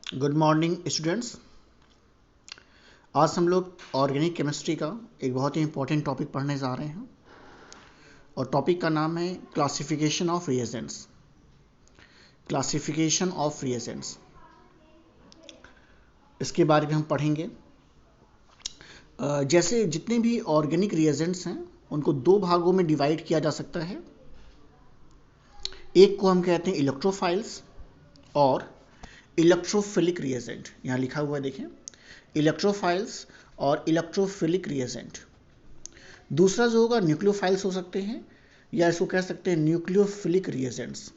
Good morning students. आज हम लोग ऑर्गेनिक केमिस्ट्री का एक बहुत ही इंपॉर्टेंट टॉपिक पढ़ने जा रहे हैं और टॉपिक का नाम है classification of reagents. Classification of reagents, इसके बारे में हम पढ़ेंगे। जैसे जितने भी ऑर्गेनिक रिएजेंट्स हैं उनको दो भागों में डिवाइड किया जा सकता है। एक को हम कहते हैं इलेक्ट्रोफाइल्स और इलेक्ट्रोफिलिक रिएजेंट। यहाँ लिखा हुआ है, देखें, इलेक्ट्रोफाइल्स और इलेक्ट्रोफिलिक रिएजेंट। दूसरा जो होगा न्यूक्लियोफाइल्स हो सकते हैं या इसको कह सकते हैं न्यूक्लियोफिलिक रिएजेंट्स,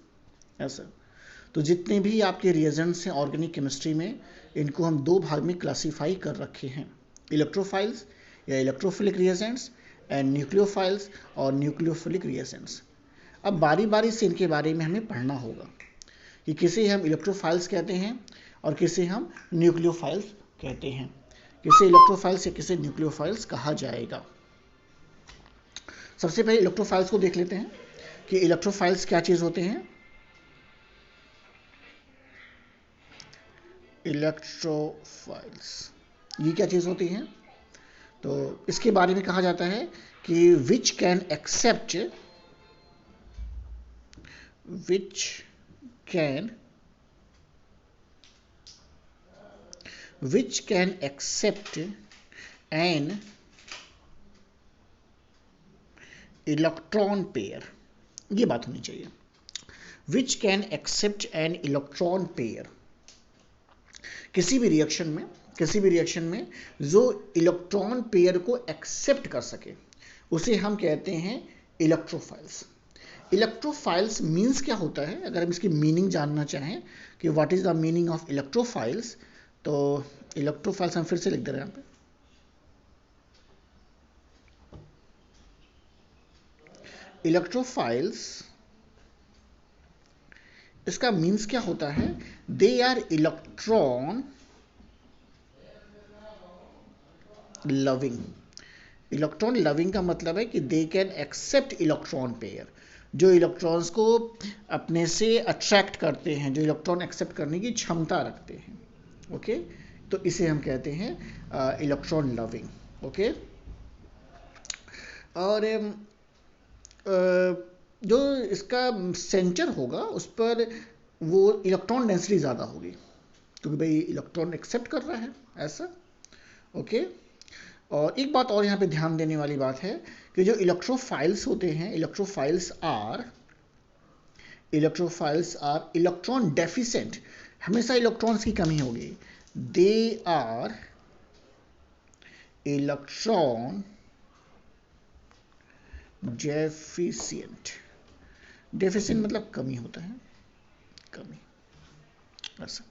ऐसा। तो जितने भी आपके रिएजेंट्स हैं ऑर्गेनिक केमिस्ट्री में, इनको हम दो भाग में क्लासीफाई कर रखे हैं, इलेक्ट्रोफाइल्स या इलेक्ट्रोफिलिक रिएजेंट्स एंड न्यूक्लियोफाइल्स और न्यूक्लियोफिलिक रिएजेंट्स। अब बारी बारी से इनके बारे में हमें पढ़ना होगा कि किसे हम इलेक्ट्रोफाइल्स कहते हैं और किसे हम न्यूक्लियोफाइल्स कहते हैं, किसे इलेक्ट्रोफाइल्स या किसे न्यूक्लियोफाइल्स कहा जाएगा। सबसे पहले इलेक्ट्रोफाइल्स को देख लेते हैं कि इलेक्ट्रोफाइल्स क्या चीज होते हैं। इलेक्ट्रोफाइल्स ये क्या चीज होती हैं? तो इसके बारे में कहा जाता है कि which can accept an electron pair. ये बात होनी चाहिए, which can accept an electron pair. किसी भी रिएक्शन में जो इलेक्ट्रॉन पेयर को एक्सेप्ट कर सके उसे हम कहते हैं इलेक्ट्रोफाइल्स। इलेक्ट्रोफाइल्स मीन्स क्या होता है? अगर हम इसकी मीनिंग जानना चाहें कि what is the meaning of electrophiles, तो इलेक्ट्रोफाइल्स हम फिर से लिख दे रहे हैं यहाँ पे। इलेक्ट्रोफाइल्स, इसका मीन्स क्या होता है? They are electron loving. Electron loving का मतलब है कि they can accept electron pair, जो इलेक्ट्रॉन्स को अपने से अट्रैक्ट करते हैं, जो इलेक्ट्रॉन एक्सेप्ट करने की क्षमता रखते हैं। ओके, तो इसे हम कहते हैं इलेक्ट्रॉन लविंग। ओके, और जो इसका सेंटर होगा उस पर वो इलेक्ट्रॉन डेंसिटी ज़्यादा होगी, क्योंकि भाई इलेक्ट्रॉन एक्सेप्ट कर रहा है, ऐसा। ओके, और एक बात और यहाँ पे ध्यान देने वाली बात है कि जो इलेक्ट्रोफाइल्स होते हैं, इलेक्ट्रोफाइल्स आर इलेक्ट्रॉन डेफिशिएंट। हमेशा इलेक्ट्रॉन्स की कमी होगी। They are electron deficient. Deficient मतलब कमी होता है, कमी, ऐसा।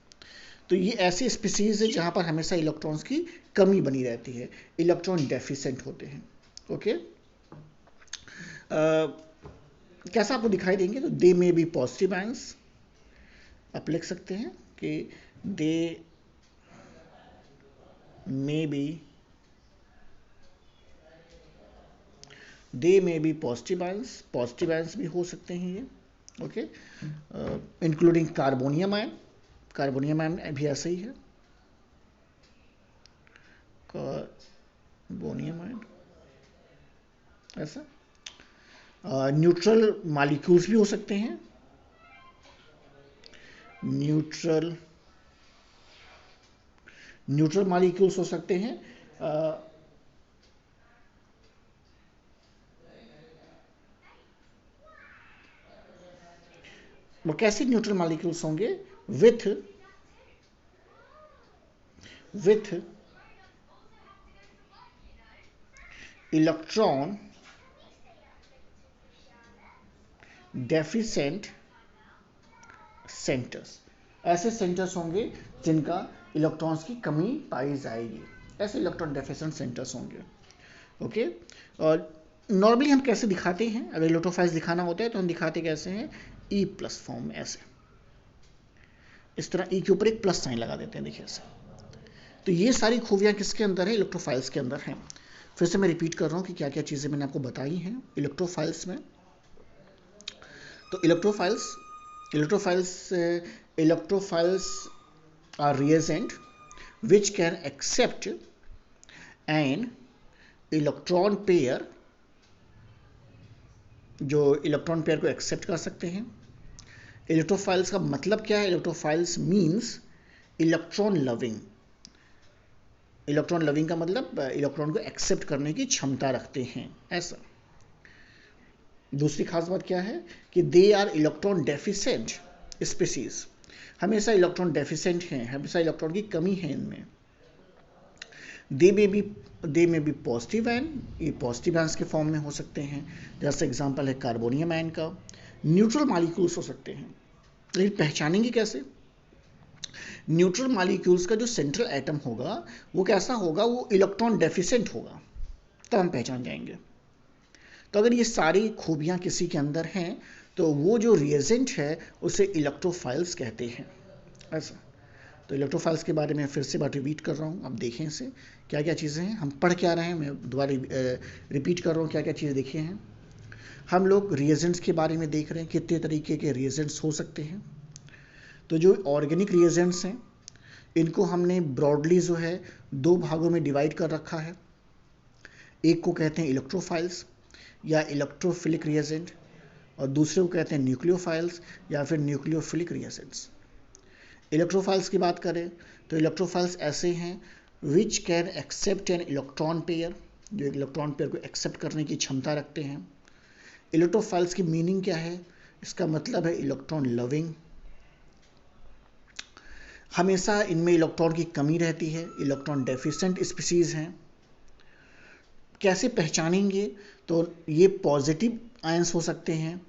तो ये ऐसी स्पीसीज है जहां पर हमेशा इलेक्ट्रॉन्स की कमी बनी रहती है, इलेक्ट्रॉन डेफिशिएंट होते हैं। ओके, कैसा आपको दिखाई देंगे? तो दे में बी पॉजिटिव आयंस, आप लिख सकते हैं कि दे में बी पॉजिटिव आयंस भी हो सकते हैं ये। Okay, including carbonium ion. Carbonium ion भी ऐसा ही है, कार्बोनियम आयन, ऐसा। न्यूट्रल मॉलिक्यूल्स भी हो सकते हैं, न्यूट्रल मॉलिक्यूल्स हो सकते हैं। वो कैसे न्यूट्रल मॉलिक्यूल्स होंगे? With electron deficient centres. ऐसे सेंटर्स होंगे जिनका इलेक्ट्रॉन्स की कमी पाई जाएगी, ऐसे इलेक्ट्रॉन डेफिशिएंट सेंटर्स होंगे। ओके, और नॉर्मली हम कैसे दिखाते हैं? अगर इलेक्ट्रोफाइल्स दिखाना होता है तो हम दिखाते कैसे हैं? ई प्लस फॉर्म में, ऐसे, इस तरह ई के ऊपर एक प्लस साइन लगा देते हैं, देखिए ऐसे। तो ये सारी खूबियां किसके अंदर है? इलेक्ट्रोफाइल्स के अंदर हैं। फिर से मैं रिपीट कर रहा हूँ कि क्या क्या चीज़ें मैंने आपको बताई हैं इलेक्ट्रोफाइल्स में। तो electrophiles a reagent which can accept an electron pair, जो इलेक्ट्रॉन पेयर को एक्सेप्ट कर सकते हैं। इलेक्ट्रोफाइल्स का मतलब क्या है? Electrophiles means electron loving. Electron loving का मतलब इलेक्ट्रॉन को एक्सेप्ट करने की क्षमता रखते हैं, ऐसा। दूसरी खास बात क्या है कि they are electron deficient species. हमेशा इलेक्ट्रॉन डेफिशिएंट हैं, हमेशा इलेक्ट्रॉन की कमी है इनमें। They may be positive ion, ये पॉजिटिव आयन्स के फॉर्म में हो सकते हैं, जैसे एग्जांपल है कार्बोनियम आयन का। न्यूट्रल मॉलिक्यूल्स हो सकते हैं, लेकिन पहचानेंगे कैसे? न्यूट्रल मॉलिक्यूल्स का जो सेंट्रल एटम होगा वो कैसा होगा? वो इलेक्ट्रॉन डेफिशिएंट होगा, तब हम पहचान जाएंगे। तो अगर ये सारी खूबियां किसी के अंदर हैं तो वो जो रिएजेंट है उसे इलेक्ट्रोफाइल्स कहते हैं, ऐसा। तो इलेक्ट्रोफाइल्स के बारे में फिर से बात रिपीट कर रहा हूँ, अब देखें इसे क्या क्या चीज़ें हैं। हम पढ़ क्या रहे हैं, मैं दोबारा रिपीट कर रहा हूँ क्या क्या चीज़ें देखी हैं। हम लोग रिएजेंट्स के बारे में देख रहे हैं, कितने तरीके के रिएजेंट्स हो सकते हैं। तो जो ऑर्गेनिक रिएजेंट्स हैं इनको हमने ब्रॉडली जो है दो भागों में डिवाइड कर रखा है। एक को कहते हैं इलेक्ट्रोफाइल्स या इलेक्ट्रोफिलिक रिएजेंट, और दूसरे को कहते हैं न्यूक्लियोफाइल्स या फिर न्यूक्लियोफिलिक रिएजेंट्स। इलेक्ट्रोफाइल्स की बात करें तो इलेक्ट्रोफाइल्स ऐसे हैं which can accept an electron pair, जो एक इलेक्ट्रॉन पेयर को एक्सेप्ट करने की क्षमता रखते हैं। इलेक्ट्रोफाइल्स की मीनिंग क्या है? इसका मतलब है इलेक्ट्रॉन लविंग। हमेशा इनमें इलेक्ट्रॉन की कमी रहती है, इलेक्ट्रॉन डेफिशिएंट स्पीसीज हैं। कैसे पहचानेंगे? तो ये पॉजिटिव आयंस हो सकते हैं,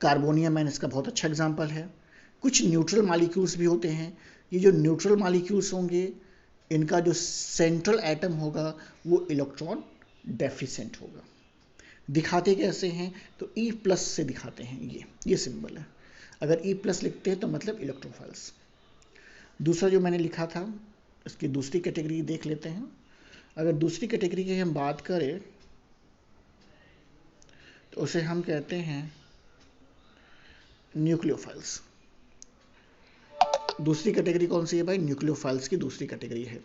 कार्बोनियम आयन इसका बहुत अच्छा एग्जांपल है। कुछ न्यूट्रल मॉलिक्यूल्स भी होते हैं। ये जो न्यूट्रल मॉलिक्यूल्स होंगे इनका जो सेंट्रल एटम होगा वो इलेक्ट्रॉन डेफिशिएंट होगा। दिखाते कैसे हैं? तो E+ से दिखाते हैं, ये सिंबल है। अगर E+ लिखते हैं तो मतलब इलेक्ट्रोफाइल्स। दूसरा जो मैंने लिखा था इसकी दूसरी कैटेगरी देख लेते हैं। अगर दूसरी कैटेगरी की हम बात करें तो उसे हम कहते हैं न्यूक्लियोफाइल्स। दूसरी कैटेगरी कौन सी है भाई? न्यूक्लियोफाइल्स की दूसरी कैटेगरी है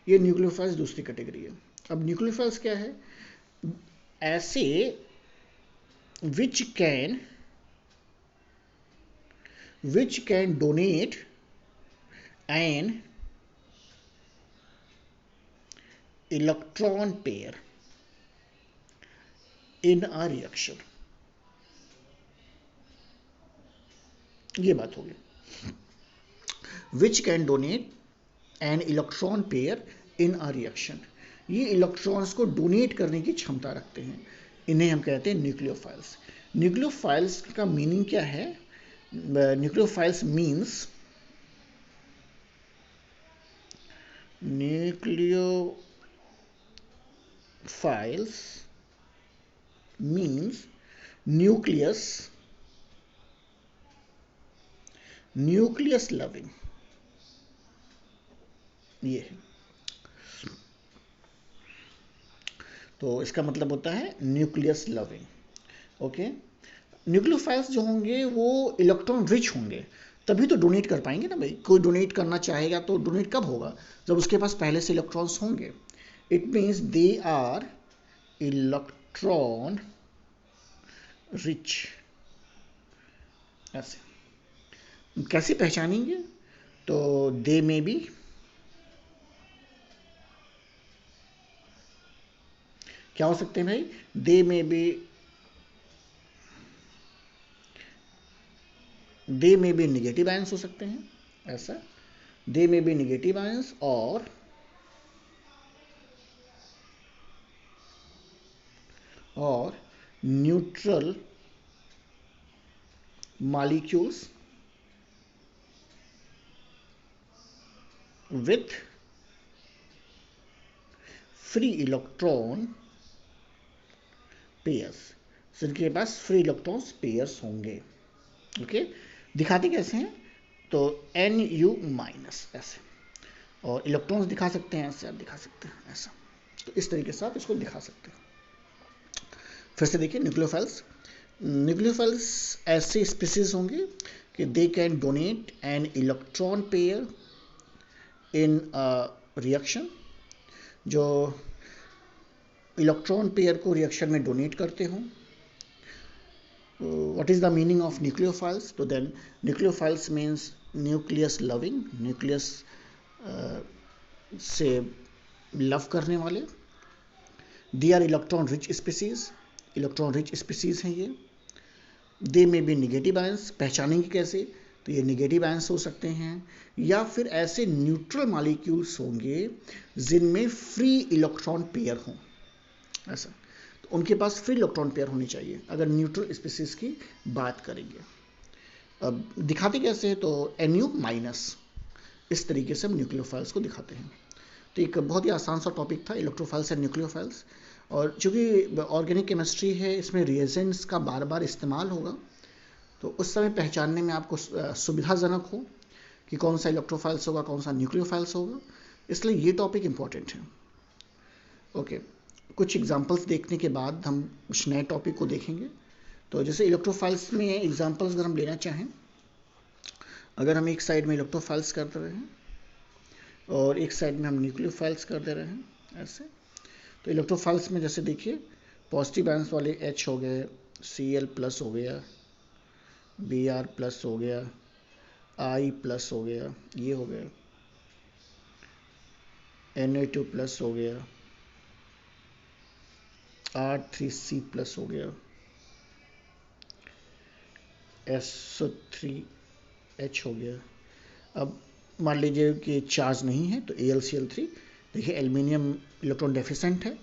ये। न्यूक्लियोफाइल्स दूसरी कैटेगरी है। अब न्यूक्लियोफाइल्स क्या है? ऐसे which can donate N electron pair in a reaction. ये बात होगी। Which can donate N electron pair in a reaction. ये इलेक्ट्रॉन्स को डोनेट करने की क्षमता रखते हैं, इन्हें हम कहते हैं न्यूक्लियोफाइल्स। न्यूक्लियोफाइल्स का मीनिंग क्या है? न्यूक्लियोफाइल्स मीन्स न्यूक्लियस लविंग, ये है। तो इसका मतलब होता है न्यूक्लियस लविंग। ओके, न्यूक्लियोफाइल्स जो होंगे वो इलेक्ट्रॉन रिच होंगे, तभी तो डोनेट कर पाएंगे ना भाई। कोई डोनेट करना चाहेगा तो डोनेट कब होगा? जब उसके पास पहले से इलेक्ट्रॉन्स होंगे। It means they are electron rich, ऐसे। कैसे पहचानेंगे? तो दे में भी क्या हो सकते हैं भाई? दे में भी निगेटिव आयंस हो सकते हैं, ऐसा। दे में भी निगेटिव आयंस और neutral molecules with free electron pairs, जिनके पास फ्री इलेक्ट्रॉन्स पेयर्स होंगे। ओके, दिखाते कैसे हैं? तो Nu-, ऐसे, और इलेक्ट्रॉन्स दिखा सकते हैं ऐसे, आप दिखा सकते हैं ऐसा। तो इस तरीके से आप इसको दिखा सकते हैं। फिर से देखिए न्यूक्लियोफाइल्स ऐसे स्पीसीज होंगे कि they can donate N electron pair in reaction, जो इलेक्ट्रॉन पेयर को रिएक्शन में डोनेट करते हों। What is the meaning of nucleophiles? So then nucleophiles means nucleus loving, nucleus से लव करने वाले। They are electron rich species, electron rich species हैं ये। दे में बी निगेटिव आयंस, पहचानेंगे कैसे? तो ये निगेटिव आयंस हो सकते हैं, या फिर ऐसे न्यूट्रल मॉलिक्यूल्स होंगे जिनमें फ्री इलेक्ट्रॉन पेयर हों, ऐसा। तो उनके पास फ्री इलेक्ट्रॉन पेयर होनी चाहिए अगर न्यूट्रल स्पीसीज की बात करेंगे। अब दिखाते कैसे हैं? तो NU माइनस, इस तरीके से हम न्यूक्लियोफाइल्स को दिखाते हैं। तो एक बहुत ही आसान सा टॉपिक था इलेक्ट्रोफाइल्स एंड न्यूक्लियोफाइल्स। और चूंकि ऑर्गेनिक केमिस्ट्री है, इसमें रिएजेंट्स का बार बार इस्तेमाल होगा, तो उस समय पहचानने में आपको सुविधाजनक हो कि कौन सा इलेक्ट्रोफाइल्स होगा, कौन सा न्यूक्लियोफाइल्स होगा, इसलिए ये टॉपिक इंपॉर्टेंट है। ओके, कुछ एग्जांपल्स देखने के बाद हम कुछ नए टॉपिक को देखेंगे। तो जैसे इलेक्ट्रोफाइल्स में एग्जांपल्स अगर हम लेना चाहें, अगर हम एक साइड में इलेक्ट्रोफाइल्स कर दे रहे हैं और एक साइड में हम न्यूक्लियोफाइल्स कर दे रहे हैं ऐसे, तो इलेक्ट्रोफाइल्स में जैसे देखिए पॉजिटिव आयंस वाले H हो गए, Cl प्लस हो गया, Br प्लस हो गया, I प्लस हो गया, ये हो गया, Na2 प्लस हो गया, R3C प्लस हो गया, SO3H हो गया। अब मान लीजिए कि चार्ज नहीं है तो AlCl3, देखिए एल्युमिनियम इलेक्ट्रॉन डेफिशिएंट है,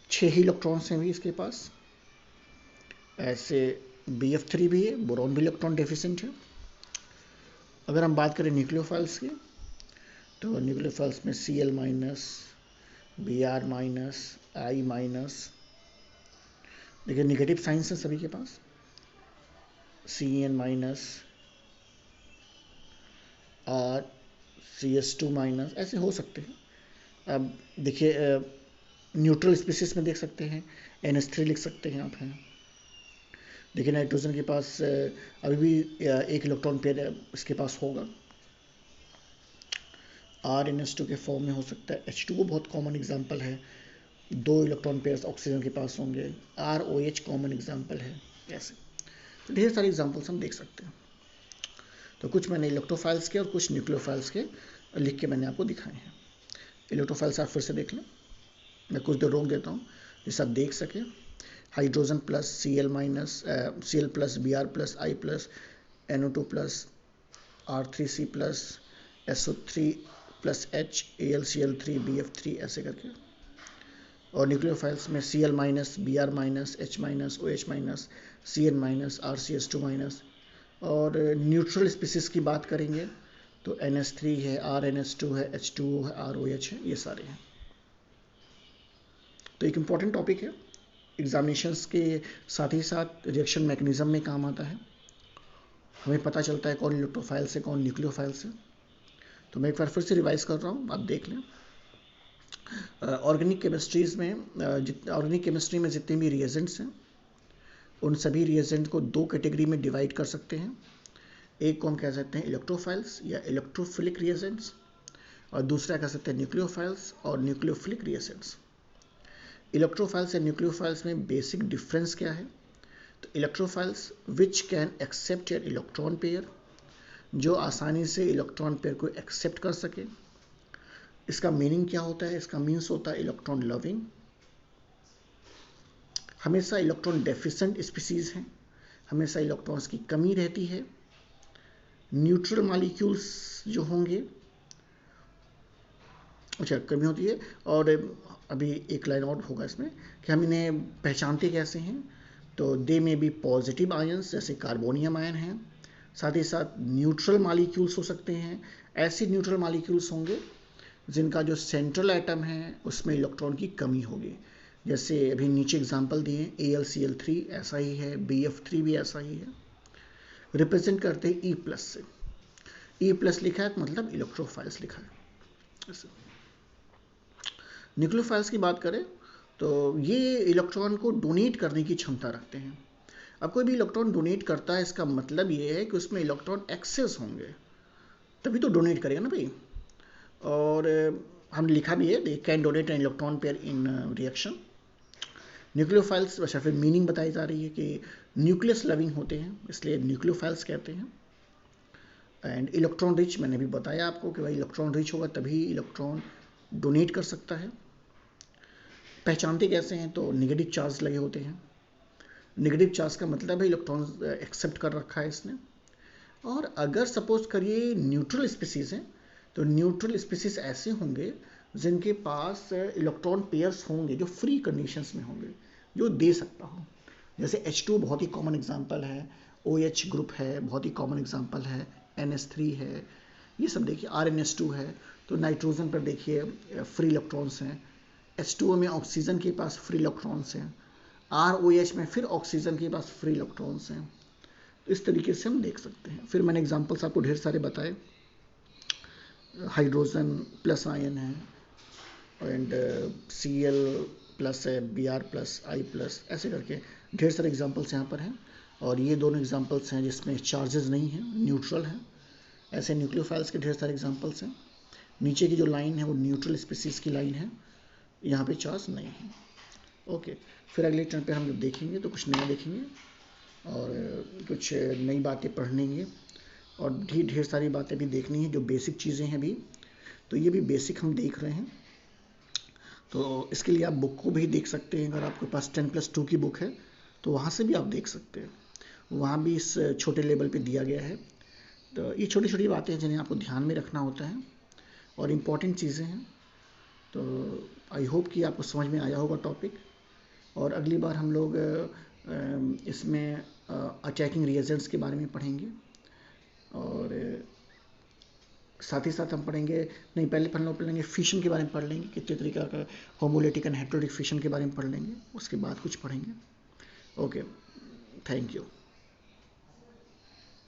6 ही इलेक्ट्रॉन्स हैं भी इसके पास। ऐसे BF3 भी है, बोरॉन भी इलेक्ट्रॉन डेफिशिएंट है। अगर हम बात करें न्यूक्लियोफाइल्स की, तो न्यूक्लियोफाइल्स में Cl minus, Br minus, I minus, देखिए निगेटिव साइंस है सभी के पास, Cn minus, R CS2 minus, ऐसे हो सकते हैं। अब देखिए न्यूट्रल स्पीसीज में देख सकते हैं NH3 लिख सकते हैं आप हैं। देखिए नाइट्रोजन के पास अभी भी एक इलेक्ट्रॉन पेयर इसके पास होगा, RNH2 के फॉर्म में हो सकता है। H2O बहुत कॉमन एग्जांपल है, 2 इलेक्ट्रॉन पेयर्स ऑक्सीजन के पास होंगे। ROH कॉमन एग्जांपल है। ऐसे तो ढेर सारे एग्जांपल्स हम देख सकते हैं। तो कुछ मैंने इलेक्ट्रोफाइल्स के और कुछ न्यूक्लियोफाइल्स के लिख के मैंने आपको दिखाए हैं। इलेक्ट्रोफाइल्स आप फिर से देख लें, मैं कुछ देर रोक देता हूँ जिससे आप देख सकें। Hydrogen plus Cl minus, Cl plus, Br plus, I plus, NO2 plus, R3C plus, SO3 plus H, AlCl3, BF3 ऐसे करके। और न्यूक्लियोफाइल्स में Cl minus, Br minus, H minus, OH minus, Cn minus, RCS2 minus. और neutral species की बात करेंगे तो NH3 है, RNH2 है, H2O है, ROH है, ये सारे हैं। तो एक इम्पॉर्टेंट टॉपिक है, एग्जामिनेशंस के साथ ही साथ रिएक्शन मैकेनिज्म में काम आता है। हमें पता चलता है कौन इलेक्ट्रोफाइल्स है, कौन न्यूक्लियोफाइल्स है। तो मैं एक बार फिर से रिवाइज कर रहा हूँ, आप देख लें। ऑर्गेनिक केमिस्ट्रीज में ऑर्गेनिक केमिस्ट्री में जितने भी रिएजेंट्स हैं, उन सभी रिएजेंट को 2 कैटेगरी में डिवाइड कर सकते हैं। एक को हम कह सकते हैं इलेक्ट्रोफाइल्स या इलेक्ट्रोफिलिक रिएजेंट्स, और दूसरा कह सकते हैं न्यूक्लियोफाइल्स और nucleophilic reagents. Electrophiles and nucleophiles में बेसिक डिफरेंस क्या है? तो electrophiles which can accept an electron pair, जो आसानी से इलेक्ट्रॉन पेयर को एक्सेप्ट कर सके। इसका मीनिंग क्या होता है? इसका मीन्स होता है इलेक्ट्रॉन लविंग, हमेशा इलेक्ट्रॉन डेफिशिएंट स्पीसीज हैं, हमेशा इलेक्ट्रॉन्स की कमी रहती है। न्यूट्रल मॉलिक्यूल्स जो होंगे, अच्छा कमी होती है। और अभी एक लाइन और होगा इसमें कि हम इन्हें पहचानते कैसे हैं। तो दे में भी पॉजिटिव आयंस जैसे कार्बोनियम आयन हैं, साथ ही साथ न्यूट्रल मॉलिक्यूल्स हो सकते हैं। ऐसे न्यूट्रल मॉलिक्यूल्स होंगे जिनका जो सेंट्रल एटम है उसमें इलेक्ट्रॉन की कमी होगी, जैसे अभी नीचे एग्जांपल दिए AlCl3 ऐसा ही है, BF3 भी ऐसा ही है। रिप्रेजेंट करते हैं E+ से, E+ लिखा है तो मतलब इलेक्ट्रोफाइल्स लिखा है। ऐसे न्यूक्लियोफाइल्स की बात करें तो ये इलेक्ट्रॉन को डोनेट करने की क्षमता रखते हैं। अब कोई भी इलेक्ट्रॉन डोनेट करता है, इसका मतलब ये है कि उसमें इलेक्ट्रॉन एक्सेस होंगे, तभी तो डोनेट करेगा ना भाई। और हमने लिखा भी है, they can donate N electron pair in reaction. Nucleophiles, वैसे फिर मीनिंग बताई जा रही है कि न्यूक्लियस लविंग होते हैं, इसलिए न्यूक्लियोफाइल्स कहते हैं। एंड इलेक्ट्रॉन रिच, मैंने भी बताया आपको कि भाई इलेक्ट्रॉन रिच होगा तभी इलेक्ट्रॉन डोनेट कर सकता है। पहचानते कैसे हैं, तो नेगेटिव चार्ज लगे होते हैं। नेगेटिव चार्ज का मतलब है इलेक्ट्रॉन एक्सेप्ट कर रखा है इसने। और अगर सपोज करिए न्यूट्रल स्पीसीज हैं, तो न्यूट्रल स्पीसीज ऐसे होंगे जिनके पास इलेक्ट्रॉन पेयर्स होंगे जो फ्री कंडीशंस में होंगे, जो दे सकता हो। जैसे H2 बहुत ही कॉमन एग्जांपल है, OH ग्रुप है बहुत ही कॉमन एग्जांपल है, NH3 है, ये सब देखिए, RnS2 है। तो नाइट्रोजन पर देखिए फ्री इलेक्ट्रॉन्स हैं, H2O में ऑक्सीजन के पास फ्री इलेक्ट्रॉन्स हैं, ROH में फिर ऑक्सीजन के पास फ्री इलेक्ट्रॉन्स हैं। तो इस तरीके से हम देख सकते हैं। फिर मैंने एग्जांपल्स आपको ढेर सारे बताए, हाइड्रोजन प्लस आयन है, एंड Cl प्लस है, Br प्लस, I प्लस, ऐसे करके ढेर सारे एग्जांपल्स यहाँ पर हैं। और ये दोनों एग्जांपल्स हैं जिसमें चार्जेस नहीं हैं, न्यूट्रल हैं। ऐसे न्यूक्लियोफाइल्स के ढेर सारे एग्जांपल्स हैं। नीचे की जो लाइन है वो न्यूट्रल स्पीसीज की लाइन है, यहाँ पे चार्ज नहीं है। ओके, फिर अगले टर्न पे हम लोग देखेंगे तो कुछ नया देखेंगे और कुछ नई बातें पढ़ लेंगे, और भी ढेर सारी बातें भी देखनी है जो बेसिक चीज़ें हैं अभी। तो ये भी बेसिक हम देख रहे हैं, तो इसके लिए आप बुक को भी देख सकते हैं। अगर आपके पास 10+2 की बुक है तो वहाँ से भी आप देख सकते हैं, वहाँ भी इस छोटे लेवल पे दिया गया है। तो ये छोटी छोटी बातें हैं जिन्हें आपको ध्यान में रखना होता है और इम्पॉर्टेंट चीज़ें हैं। तो आई होप कि आपको समझ में आया होगा टॉपिक। और अगली बार हम लोग इसमें अटैकिंग रिएजेंट्स के बारे में पढ़ेंगे, और साथ ही साथ हम पढ़ेंगे, नहीं पहले हम लोग पढ़ेंगे फिशन के बारे में, पढ़ लेंगे कितने तरीका का होमोलिटिक एंड हेटेरोटिक फिशन के बारे में पढ़ लेंगे, उसके बाद कुछ पढ़ेंगे। Okay, thank you.